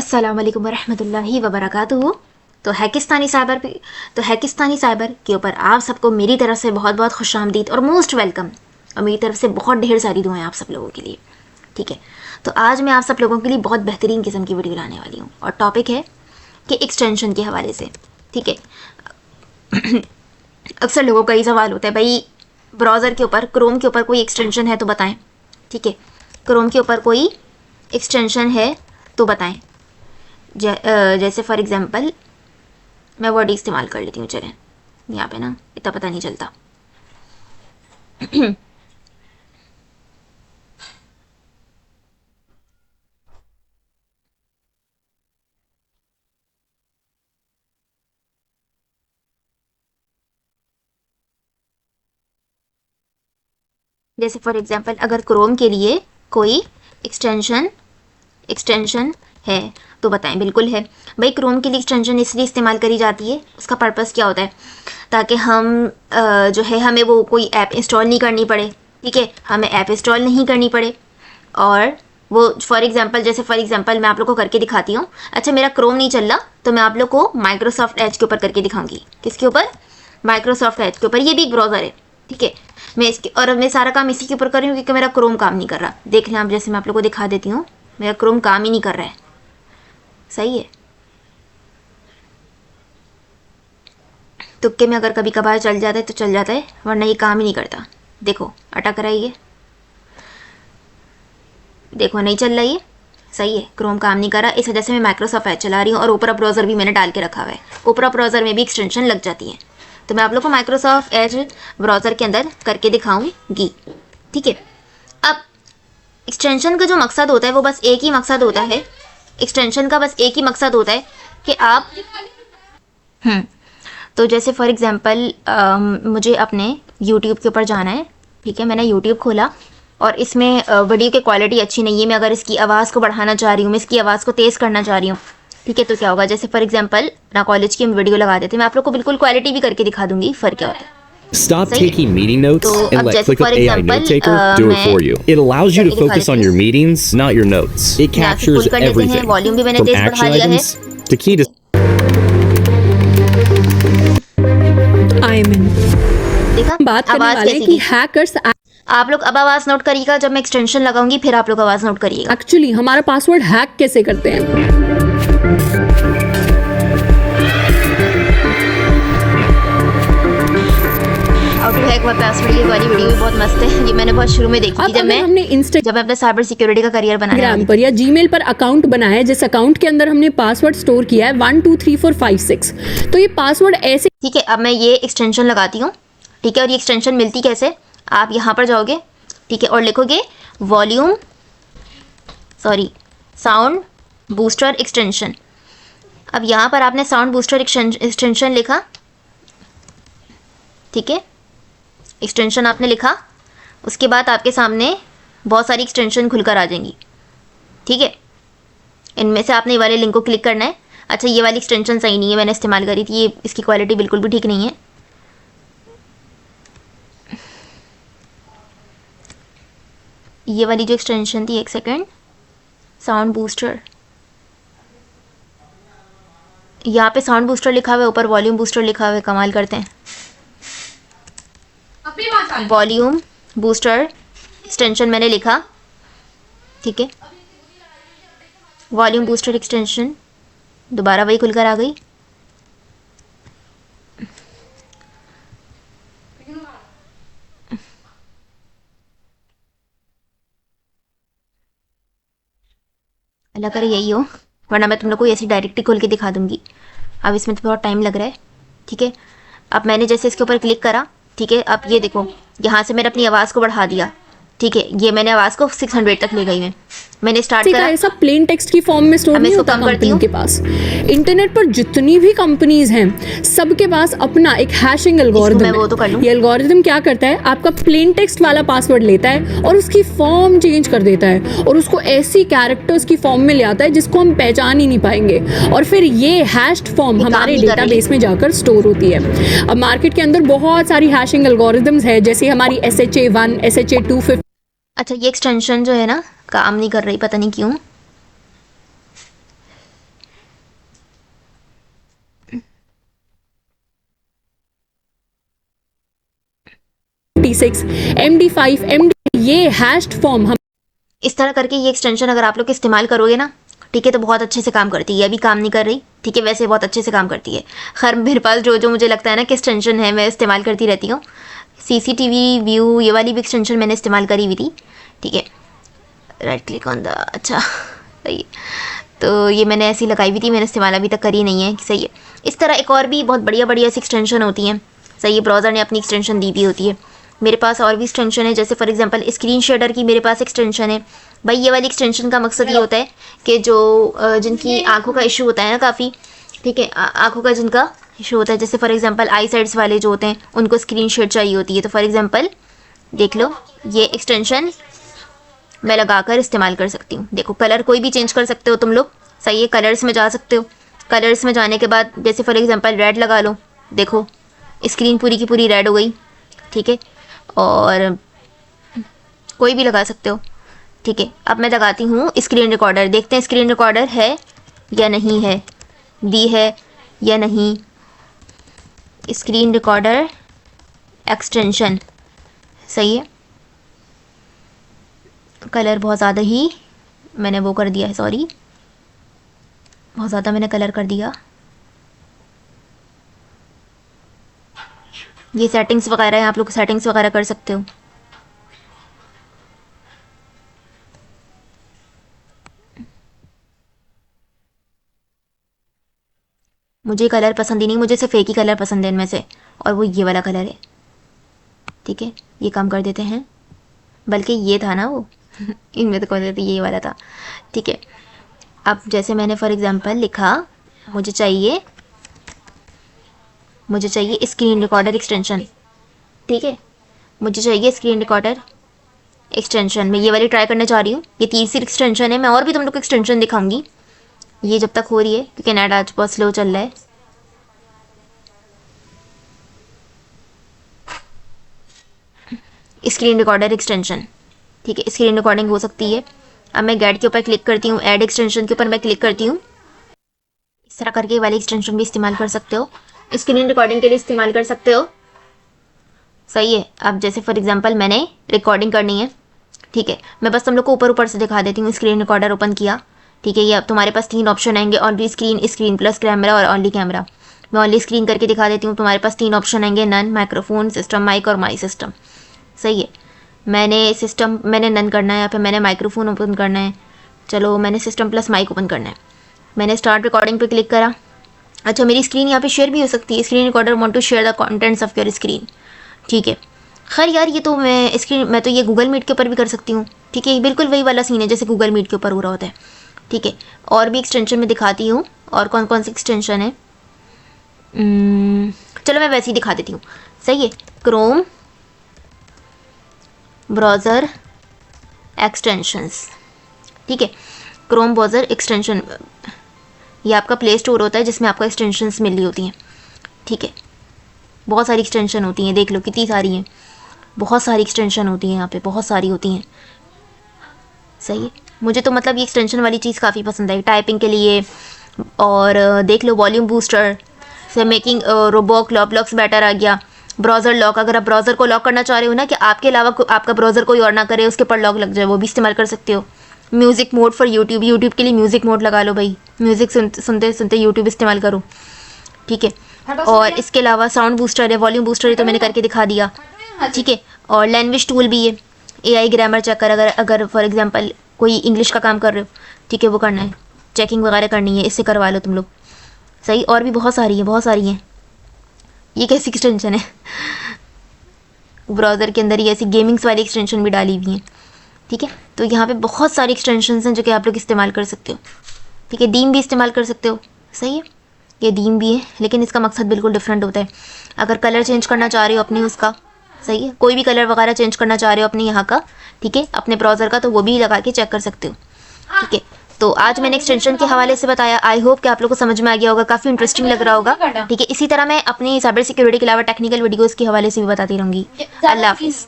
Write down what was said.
अस्सलाम वालेकुम वरहमतुल्लाहि वबरकातुहू। तो हैकिस्तानी साइबर के ऊपर आप सबको मेरी तरफ से बहुत बहुत खुशामदीद और मोस्ट वेलकम, और मेरी तरफ से बहुत ढेर सारी दुआएं आप सब लोगों के लिए। ठीक है, तो आज मैं आप सब लोगों के लिए बहुत बेहतरीन किस्म की वीडियो लाने वाली हूँ और टॉपिक है कि एक्सटेंशन के हवाले से। ठीक है, अक्सर लोगों का ये सवाल होता है, भाई ब्राउज़र के ऊपर, क्रोम के ऊपर कोई एक्सटेंशन है तो बताएं। ठीक है, क्रोम के ऊपर कोई एक्सटेंशन है तो बताएं। जैसे फॉर एग्ज़ाम्पल मैं वर्ड इस्तेमाल कर लेती हूँ, चलें, यहाँ पे ना इतना पता नहीं चलता। जैसे फॉर एग्ज़ाम्पल अगर क्रोम के लिए कोई एक्सटेंशन है तो बताएं। बिल्कुल है भाई, क्रोम के लिए एक्सटेंशन इसलिए इस्तेमाल करी जाती है, उसका पर्पस क्या होता है, ताकि हम जो है हमें वो कोई ऐप इंस्टॉल नहीं करनी पड़े। ठीक है, हमें ऐप इंस्टॉल नहीं करनी पड़े, और वो फॉर एग्जांपल मैं आप लोग को करके दिखाती हूँ। अच्छा, मेरा क्रोम नहीं चल रहा तो मैं आप लोग को माइक्रोसॉफ्ट एज के ऊपर करके दिखाऊंगी। किसके ऊपर? माइक्रोसॉफ्ट एज के ऊपर। ये भी एक ब्राउज़र है। ठीक है, मैं सारा काम इसी के ऊपर कर रही हूँ क्योंकि मेरा क्रोम काम नहीं कर रहा। देख लें आप, जैसे मैं आप लोग को दिखा देती हूँ, मेरा क्रोम काम ही नहीं कर रहा है। सही है, तुक्के में अगर कभी कभार चल जाता है तो चल जाता है, वरना ये काम ही नहीं करता। देखो अटक रहा है ये, देखो नहीं चल रहा ये। सही है, क्रोम काम नहीं कर रहा, इस वजह से मैं माइक्रोसॉफ्ट एज चला रही हूँ और ओपेरा ब्राउज़र भी मैंने डाल के रखा हुआ है। ओपेरा ब्राउज़र में भी एक्सटेंशन लग जाती है, तो मैं आप लोग को माइक्रोसॉफ्ट एज ब्राउज़र के अंदर करके दिखाऊंगी। ठीक है, अब एक्सटेंशन का जो मकसद होता है वो बस एक ही मकसद होता है, एक्सटेंशन का बस एक ही मकसद होता है कि आप तो जैसे फॉर एग्ज़ाम्पल मुझे अपने यूट्यूब के ऊपर जाना है। ठीक है, मैंने यूट्यूब खोला और इसमें वीडियो की क्वालिटी अच्छी नहीं है। मैं अगर इसकी आवाज़ को बढ़ाना चाह रही हूँ, मैं इसकी आवाज़ को तेज़ करना चाह रही हूँ। ठीक है, तो क्या होगा, जैसे फॉर एग्ज़ाम्पल ना कॉलेज की हम वीडियो लगा देते हैं, मैं आप लोग को बिल्कुल क्वालिटी भी करके दिखा दूंगी, फ़र्क क्या होता है। Stop taking meeting notes and let ClickUp AI Note Taker do it for you. It allows you to focus on your meetings, not your notes. It captures everything from action items to key to. I'm in. देखा, बात करने आवाज़ वाले कैसी कि थी? Hackers आप लोग अब आवाज़ नोट करिएगा, जब मैं एक्सटेंशन लगाऊंगी फिर आप लोग आवाज़ नोट करिएगा। एक्चुअली हमारा पासवर्ड हैक कैसे करते हैं। How to hack my password, ये वाली वीडियो भी बहुत मस्त है। ये मैंने बहुत शुरू में देखी थी, अब अगर हमने जब मैं अपने साइबर सिक्योरिटी का करियर बनाने वाली इंस्टाग्राम पर या जीमेल पर अकाउंट बनाया है, जिस अकाउंट के अंदर हमने पासवर्ड स्टोर किया है 1 2 3 4 5 6, तो ये पासवर्ड ऐसे। ठीक है, अब मैं ये एक्सटेंशन लगाती हूँ। ठीक है, और ये एक्सटेंशन मिलती कैसे, आप यहाँ पर जाओगे, ठीक है, और लिखोगे साउंड बूस्टर एक्सटेंशन। अब यहाँ पर आपने साउंड बूस्टर एक्सटेंशन लिखा। ठीक है, एक्सटेंशन आपने लिखा, उसके बाद आपके सामने बहुत सारी एक्सटेंशन खुलकर आ जाएंगी। ठीक है, इनमें से आपने ये वाले लिंक को क्लिक करना है। अच्छा, ये वाली एक्सटेंशन सही नहीं है, मैंने इस्तेमाल करी थी, ये इसकी क्वालिटी बिल्कुल भी ठीक नहीं है। ये वाली जो एक्सटेंशन थी, एक सेकेंड, साउंड बूस्टर, यहाँ पे साउंड बूस्टर लिखा हुआ है, ऊपर वॉल्यूम बूस्टर लिखा हुआ है। कमाल करते हैं, वॉल्यूम बूस्टर एक्सटेंशन मैंने लिखा। ठीक है, वॉल्यूम बूस्टर एक्सटेंशन, दोबारा वही खुलकर आ गई। अल्लाह करे यही हो, वरना मैं तुम लोग को ऐसी डायरेक्टली खोल के दिखा दूंगी। अब इसमें तो बहुत टाइम लग रहा है। ठीक है, अब मैंने जैसे इसके ऊपर क्लिक करा, ठीक है, अब ये देखो, यहाँ से मैंने अपनी आवाज़ को बढ़ा दिया। ठीक है, ये मैंने आवाज़ को 600 तक ले गई। मैंने स्टार्ट करा, ऐसा प्लेन टेक्स्ट की फॉर्म में स्टोर नहीं होता कंपनी के पास। इंटरनेट पर जितनी भी कंपनीज हैं, सबके पास अपना एक हैशिंग एल्गोरिथम है। ये एल्गोरिथम क्या करता है, आपका प्लेन टेक्स्ट वाला पासवर्ड लेता है और उसकी फॉर्म चेंज कर देता है और उसको ऐसी कैरेक्टर्स की फॉर्म में ले आता है जिसको हम पहचान ही नहीं पाएंगे, और फिर ये हैश्ड फॉर्म हमारे डेटाबेस में जाकर स्टोर होती है। अब मार्केट के अंदर बहुत सारी हैशिंग एल्गोरिथम्स है, जैसे हमारी SHA-1, SHA-250। अच्छा, ये एक्सटेंशन जो है ना काम नहीं कर रही, पता नहीं क्यों। MD6, MD5, MD, ये हैश्ड फॉर्म हम इस तरह करके ये एक्सटेंशन अगर आप लोग इस्तेमाल करोगे ना, ठीक है, तो बहुत अच्छे से काम करती है। अभी काम नहीं कर रही, ठीक है, वैसे बहुत अच्छे से काम करती है। खैर मेरे पास जो मुझे लगता है ना कि एक्सटेंशन है, मैं इस्तेमाल करती रहती हूँ। CCTV व्यू ये वाली भी एक्सटेंशन मैंने इस्तेमाल करी हुई थी, ठीक है। राइट क्लिक ऑन द, अच्छा सही है, तो ये मैंने ऐसी लगाई हुई थी, मैंने इस्तेमाल अभी तक करी नहीं है, सही है। इस तरह एक और भी बहुत बढ़िया बढ़िया सी एक्सटेंशन होती हैं, सही है। ब्राउज़र ने अपनी एक्सटेंशन दी हुई होती है। मेरे पास और भी एक्सटेंशन है, जैसे फॉर एग्जांपल स्क्रीन शेडर की मेरे पास एक्सटेंशन है। भाई ये वाली एक्सटेंशन का मकसद ये होता है कि जो जिनकी आंखों का इशू होता है ना काफ़ी, ठीक है, आंखों का जिनका इशू होता है, जैसे फॉर एग्जांपल आई साइड्स वाले जो होते हैं उनको स्क्रीन शेड चाहिए होती है। तो फॉर एग्जांपल देख लो, ये एक्सटेंशन मैं लगाकर इस्तेमाल कर सकती हूँ। देखो कलर कोई भी चेंज कर सकते हो तुम लोग, सही है। कलर्स में जा सकते हो, कलर्स में जाने के बाद जैसे फॉर एग्जांपल रेड लगा लो, देखो स्क्रीन पूरी की पूरी रेड हो गई, ठीक है। और कोई भी लगा सकते हो, ठीक है। अब मैं लगाती हूँ स्क्रीन रिकॉर्डर, देखते हैं स्क्रीन रिकॉर्डर है या नहीं है, दी है या नहीं। स्क्रीन रिकॉर्डर एक्सटेंशन, सही है। कलर बहुत ज़्यादा ही मैंने वो कर दिया है, सॉरी, बहुत ज़्यादा मैंने कलर कर दिया। ये सेटिंग्स वगैरह है, आप लोग सेटिंग्स वगैरह कर सकते हो। मुझे कलर पसंद ही नहीं, मुझे सिर्फ एक ही कलर पसंद है इनमें से, और वो ये वाला कलर है, ठीक है। ये काम कर देते हैं, बल्कि ये था ना वो इनमें तो कौन सा था, ये वाला था, ठीक है। अब जैसे मैंने फॉर एग्जांपल लिखा, मुझे चाहिए स्क्रीन रिकॉर्डर एक्सटेंशन, ठीक है, मुझे चाहिए स्क्रीन रिकॉर्डर एक्सटेंशन। मैं ये वाली ट्राई करने जा रही हूँ, ये तीसरी एक्सटेंशन है। मैं और भी तुम लोग को एक्सटेंशन दिखाऊंगी, ये जब तक हो रही है, क्योंकि नेट आज बहुत स्लो चल रहा है। स्क्रीन रिकॉर्डर एक्सटेंशन, ठीक है, स्क्रीन रिकॉर्डिंग हो सकती है। अब मैं गेट के ऊपर क्लिक करती हूँ, ऐड एक्सटेंशन के ऊपर मैं क्लिक करती हूँ। इस तरह करके वाली एक्सटेंशन भी इस्तेमाल कर सकते हो, स्क्रीन रिकॉर्डिंग के लिए इस्तेमाल कर सकते हो, सही है। अब जैसे फॉर एग्जांपल मैंने रिकॉर्डिंग करनी है, ठीक है, मैं बस तुम लोग को ऊपर से दिखा देती हूँ। स्क्रीन रिकॉर्डर ओपन किया, ठीक है। ये अब तुम्हारे पास 3 ऑप्शन आएंगे, only screen, screen plus camera और ऑनली कैमरा। मैं ऑनली स्क्रीन करके दिखा देती हूँ। तुम्हारे पास 3 ऑप्शन आएंगे, नन, माइक्रोफोन, सिस्टम माइक और माई सिस्टम, सही है। मैंने नन करना है, या फिर मैंने माइक्रोफोन ओपन करना है। चलो मैंने सिस्टम प्लस माइक ओपन करना है। मैंने स्टार्ट रिकॉर्डिंग पे क्लिक करा। अच्छा, मेरी स्क्रीन यहाँ पे शेयर भी हो सकती है। Screen recorder want to share the contents of your screen, ठीक है। खैर यार, ये तो मैं तो ये गूगल मीट के ऊपर भी कर सकती हूँ, ठीक है। बिल्कुल वही वाला सीन है जैसे गूगल मीट के ऊपर हो रहा होता है, ठीक है। और भी एक्सटेंशन में दिखाती हूँ, और कौन कौन सी एक्सटेंशन है, चलो मैं वैसे ही दिखा देती हूँ, सही है। क्रोम ब्राउज़र एक्सटेंशंस, ठीक है। क्रोम ब्राउज़र एक्सटेंशन, ये आपका प्ले स्टोर होता है जिसमें आपको एक्सटेंशंस मिल रही होती हैं, ठीक है। बहुत सारी एक्सटेंशन होती हैं, देख लो कितनी सारी हैं, बहुत सारी एक्सटेंशन होती हैं यहाँ पे, बहुत सारी होती हैं, सही है। मुझे तो मतलब ये एक्सटेंशन वाली चीज़ काफ़ी पसंद आई टाइपिंग के लिए। और देख लो वॉल्यूम बूस्टर से मेकिंग रोबॉक लॉक्स बेटर आ गया। ब्राउज़र लॉक, अगर आप ब्राउज़र को लॉक करना चाह रहे हो ना कि आपके अलावा आपका ब्राउज़र कोई और ना करे, उसके ऊपर लॉक लग जाए, वो भी इस्तेमाल कर सकते हो। म्यूज़िक मोड फॉर यूट्यूब के लिए म्यूज़िक मोड लगा लो भाई, म्यूज़िक सुनते सुनते यूट्यूब इस्तेमाल करो, ठीक है। और इसके अलावा साउंड बूस्टर है, वॉल्यूम बूस्टर है, तो मैंने करके दिखा दिया, ठीक है। और लैंग्वेज टूल भी है, AI ग्रामर चेक कर, अगर फॉर एग्जांपल कोई इंग्लिश का काम कर रहे हो, ठीक है, वो करना है, चेकिंग वगैरह करनी है, इससे करवा लो तुम लोग, सही। और भी बहुत सारी हैं। ये कैसी एक्सटेंशन है ब्राउज़र के अंदर, ये ऐसी गेमिंग्स वाली एक्सटेंशन भी डाली हुई हैं, ठीक है। तो यहाँ पे बहुत सारी एक्सटेंशंस हैं जो कि आप लोग इस्तेमाल कर सकते हो, ठीक है। डीम भी इस्तेमाल कर सकते हो, सही है। ये डीम भी है, लेकिन इसका मकसद बिल्कुल डिफरेंट होता है। अगर कलर चेंज करना चाह रहे हो अपने उसका, सही है, कोई भी कलर वगैरह चेंज करना चाह रहे हो अपने यहाँ का, ठीक है, अपने ब्राउज़र का, तो वो भी लगा के चेक कर सकते हो, ठीक है। तो आज मैंने एक्सटेंशन के हवाले से बताया, आई होप कि आप लोगों को समझ में आ गया होगा, काफ़ी इंटरेस्टिंग लग रहा होगा, ठीक है। इसी तरह मैं अपनी साइबर सिक्योरिटी के अलावा टेक्निकल वीडियोज़ के हवाले से भी बताती रहूँगी। अल्लाह हाफिज़।